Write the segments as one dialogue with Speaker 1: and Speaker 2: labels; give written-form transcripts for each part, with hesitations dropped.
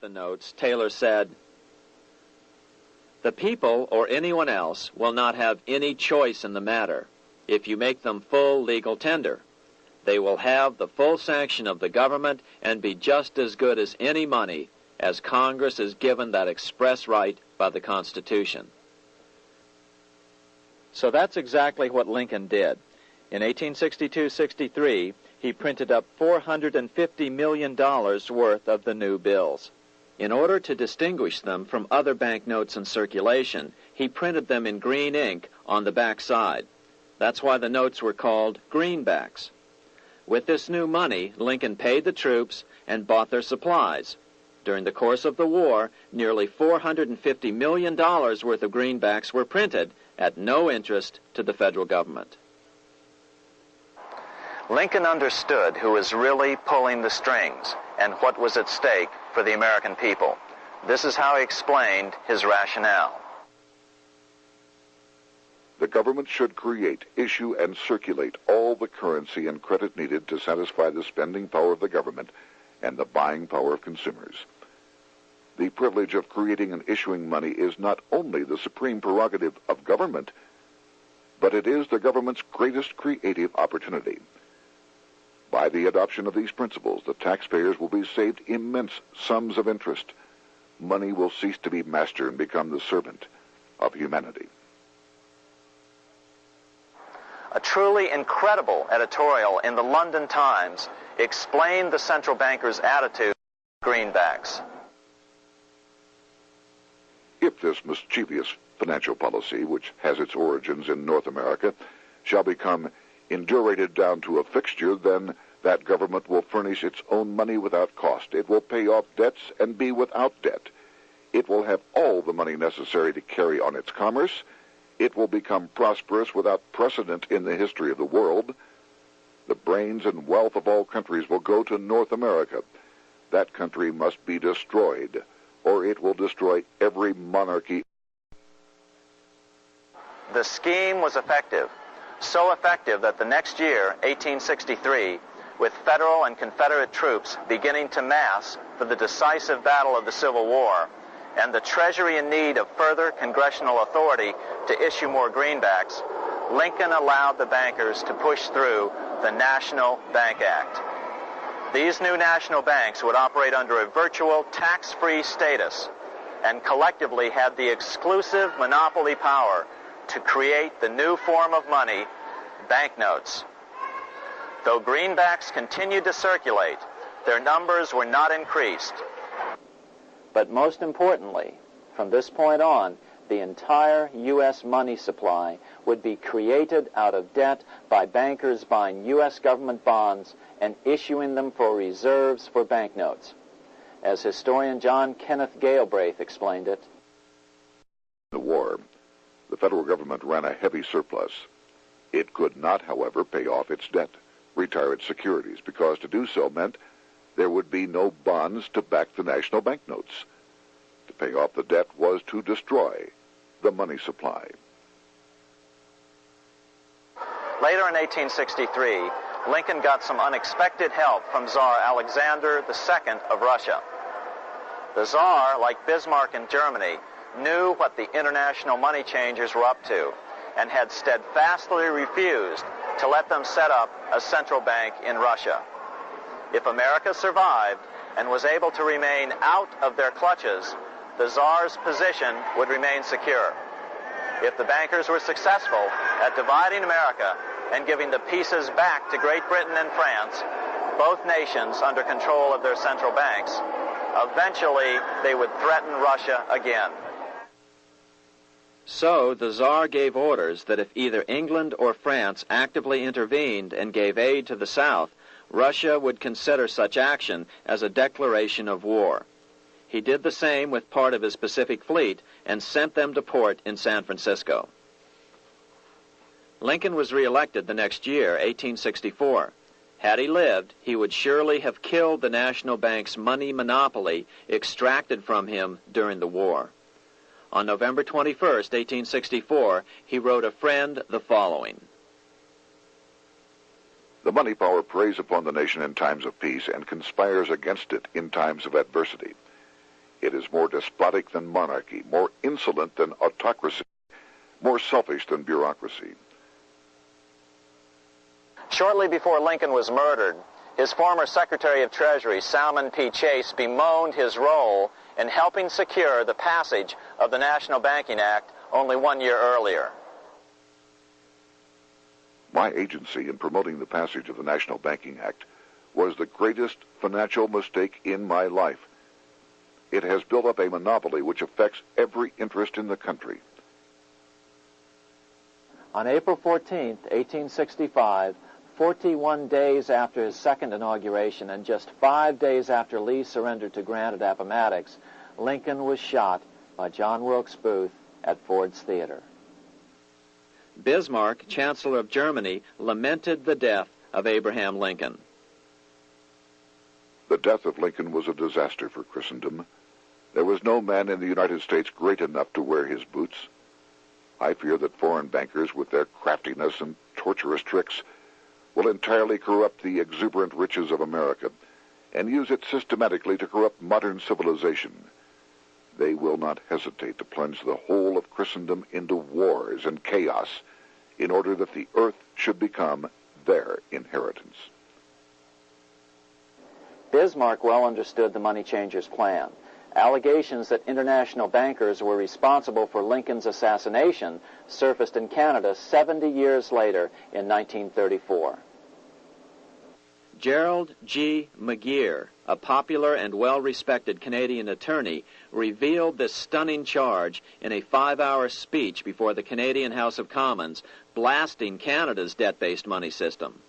Speaker 1: the notes, Taylor said, "The people or anyone else will not have any choice in the matter if you make them full legal tender. They will have the full sanction of the government and be just as good as any money, as Congress is given that express right by the Constitution." So that's exactly what Lincoln did. In 1862-63, he printed up $450 million worth of the new bills. In order to distinguish them from other banknotes in circulation, he printed them in green ink on the back side. That's why the notes were called greenbacks. With this new money, Lincoln paid the troops and bought their supplies. During the course of the war, nearly $450 million worth of greenbacks were printed at no interest to the federal government.
Speaker 2: Lincoln understood who was really pulling the strings and what was at stake for the American people. This is how he explained his rationale.
Speaker 3: The government should create, issue, and circulate all the currency and credit needed to satisfy the spending power of the government and the buying power of consumers. The privilege of creating and issuing money is not only the supreme prerogative of government, but it is the government's greatest creative opportunity. By the adoption of these principles, the taxpayers will be saved immense sums of interest. Money will cease to be master and become the servant of humanity.
Speaker 2: A truly incredible editorial in the London Times explained the central bankers' attitude to greenbacks.
Speaker 3: If this mischievous financial policy, which has its origins in North America, shall become indurated down to a fixture, then that government will furnish its own money without cost. It will pay off debts and be without debt. It will have all the money necessary to carry on its commerce. It will become prosperous without precedent in the history of the world. The brains and wealth of all countries will go to North America. That country must be destroyed, or it will destroy every monarchy.
Speaker 2: The scheme was effective, so effective that the next year, 1863, with Federal and Confederate troops beginning to mass for the decisive battle of the Civil War, and the Treasury in need of further congressional authority to issue more greenbacks, Lincoln allowed the bankers to push through the National Bank Act. These new national banks would operate under a virtual tax-free status and collectively had the exclusive monopoly power to create the new form of money, banknotes. Though greenbacks continued to circulate, their numbers were not increased.
Speaker 1: But most importantly, from this point on, the entire U.S. money supply would be created out of debt by bankers buying U.S. government bonds and issuing them for reserves for banknotes. As historian John Kenneth Galbraith explained it,
Speaker 3: in the war, the federal government ran a heavy surplus. It could not, however, pay off its debt, retire its securities, because to do so meant there would be no bonds to back the national banknotes. To pay off the debt was to destroy the money supply.
Speaker 2: Later in 1863, Lincoln got some unexpected help from Tsar Alexander II of Russia. The Tsar, like Bismarck in Germany, knew what the international money changers were up to and had steadfastly refused to let them set up a central bank in Russia. If America survived and was able to remain out of their clutches, the Tsar's position would remain secure. If the bankers were successful at dividing America and giving the pieces back to Great Britain and France, both nations under control of their central banks, eventually they would threaten Russia again.
Speaker 1: So the Tsar gave orders that if either England or France actively intervened and gave aid to the South, Russia would consider such action as a declaration of war. He did the same with part of his Pacific Fleet and sent them to port in San Francisco. Lincoln was reelected the next year, 1864. Had he lived, he would surely have killed the national bank's money monopoly extracted from him during the war. On November 21st, 1864, he wrote a friend the following:
Speaker 3: The money power preys upon the nation in times of peace and conspires against it in times of adversity. is more despotic than monarchy, more insolent than autocracy, more selfish than bureaucracy.
Speaker 2: Shortly before Lincoln was murdered, his former Secretary of Treasury, Salmon P. Chase, bemoaned his role in helping secure the passage of the National Banking Act only 1 year earlier.
Speaker 3: My agency in promoting the passage of the National Banking Act was the greatest financial mistake in my life. It has built up a monopoly which affects every interest in the country.
Speaker 1: On April 14, 1865, 41 days after his second inauguration and just 5 days after Lee surrendered to Grant at Appomattox, Lincoln was shot by John Wilkes Booth at Ford's Theater. Bismarck, Chancellor of Germany, lamented the death of Abraham Lincoln.
Speaker 3: The death of Lincoln was a disaster for Christendom. There was no man in the United States great enough to wear his boots. I fear that foreign bankers, with their craftiness and tortuous tricks, will entirely corrupt the exuberant riches of America and use it systematically to corrupt modern civilization. They will not hesitate to plunge the whole of Christendom into wars and chaos in order that the earth should become their inheritance.
Speaker 1: Bismarck well understood the money changers' plan. Allegations that international bankers were responsible for Lincoln's assassination surfaced in Canada 70 years later in 1934. Gerald G. McGeer, a popular and well-respected Canadian attorney, revealed this stunning charge in a 5-hour speech before the Canadian House of Commons, blasting Canada's debt-based money system.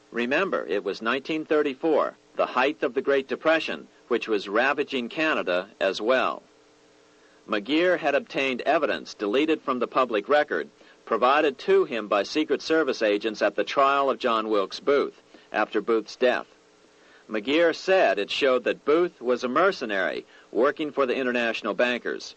Speaker 1: Remember, it was 1934, the height of the Great Depression, which was ravaging Canada as well. McGeer had obtained evidence deleted from the public record, provided to him by Secret Service agents at the trial of John Wilkes Booth after Booth's death. McGeer said it showed that Booth was a mercenary working for the international bankers.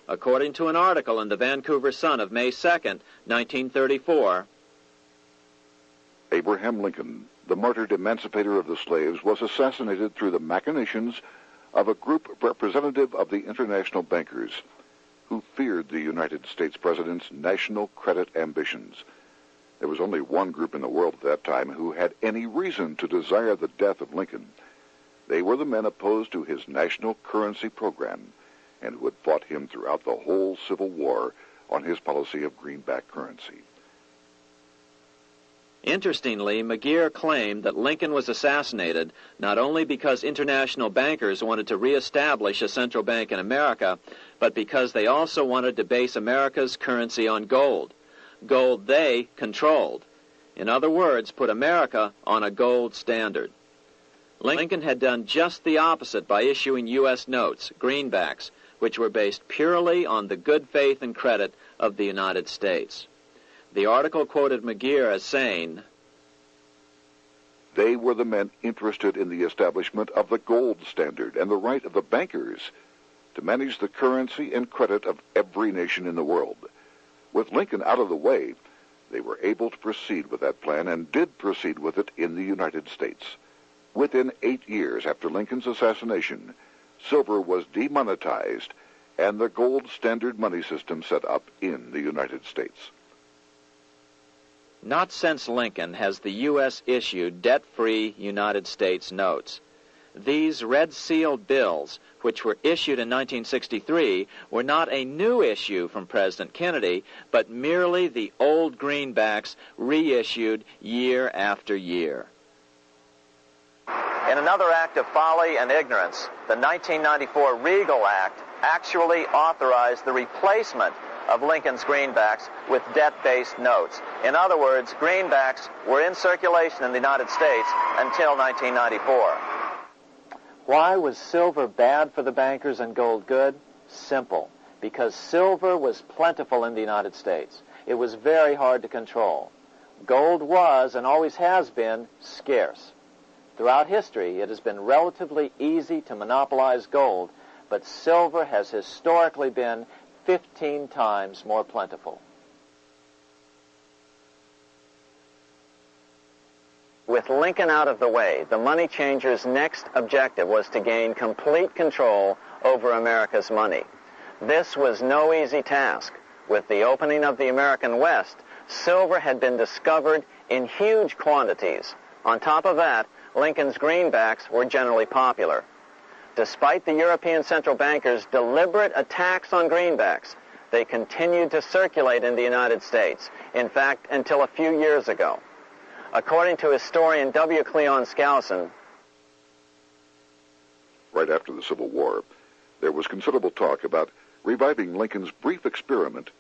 Speaker 1: According to an article in the Vancouver Sun of May 2nd, 1934,
Speaker 3: Abraham Lincoln, the martyred emancipator of the slaves, was assassinated through the machinations of a group representative of the international bankers who feared the United States President's national credit ambitions. There was only one group in the world at that time who had any reason to desire the death of Lincoln. They were the men opposed to his national currency program and who had fought him throughout the whole Civil War on his policy of greenback currency.
Speaker 1: Interestingly, McGeer claimed that Lincoln was assassinated not only because international bankers wanted to reestablish a central bank in America, but because they also wanted to base America's currency on gold. Gold they controlled. In other words, put America on a gold standard. Lincoln had done just the opposite by issuing U.S. notes, greenbacks, which were based purely on the good faith and credit of the United States. The article quoted McGeer as saying,
Speaker 3: "They were the men interested in the establishment of the gold standard and the right of the bankers to manage the currency and credit of every nation in the world. With Lincoln out of the way, they were able to proceed with that plan and did proceed with it in the United States. Within 8 years after Lincoln's assassination, silver was demonetized and the gold standard money system set up in the United States."
Speaker 1: Not since Lincoln has the U.S. issued debt-free United States notes. These red-sealed bills, which were issued in 1963, were not a new issue from President Kennedy, but merely the old greenbacks reissued year after year.
Speaker 2: In another act of folly and ignorance, the 1994 Regal Act actually authorized the replacement of Lincoln's greenbacks with debt-based notes. In other words, greenbacks were in circulation in the United States until 1994.
Speaker 1: Why was silver bad for the bankers and gold good? Simple. Because silver was plentiful in the United States. It was very hard to control. Gold was, and always has been, scarce. Throughout history, it has been relatively easy to monopolize gold, but silver has historically been 15 times more plentiful.
Speaker 2: With Lincoln out of the way, the money changers' next objective was to gain complete control over America's money. This was no easy task. With the opening of the American West, silver had been discovered in huge quantities. On top of that, Lincoln's greenbacks were generally popular. Despite the European central bankers' deliberate attacks on greenbacks, they continued to circulate in the United States, in fact, until a few years ago. According to historian W. Cleon Skousen,
Speaker 3: right after the Civil War, there was considerable talk about reviving Lincoln's brief experiment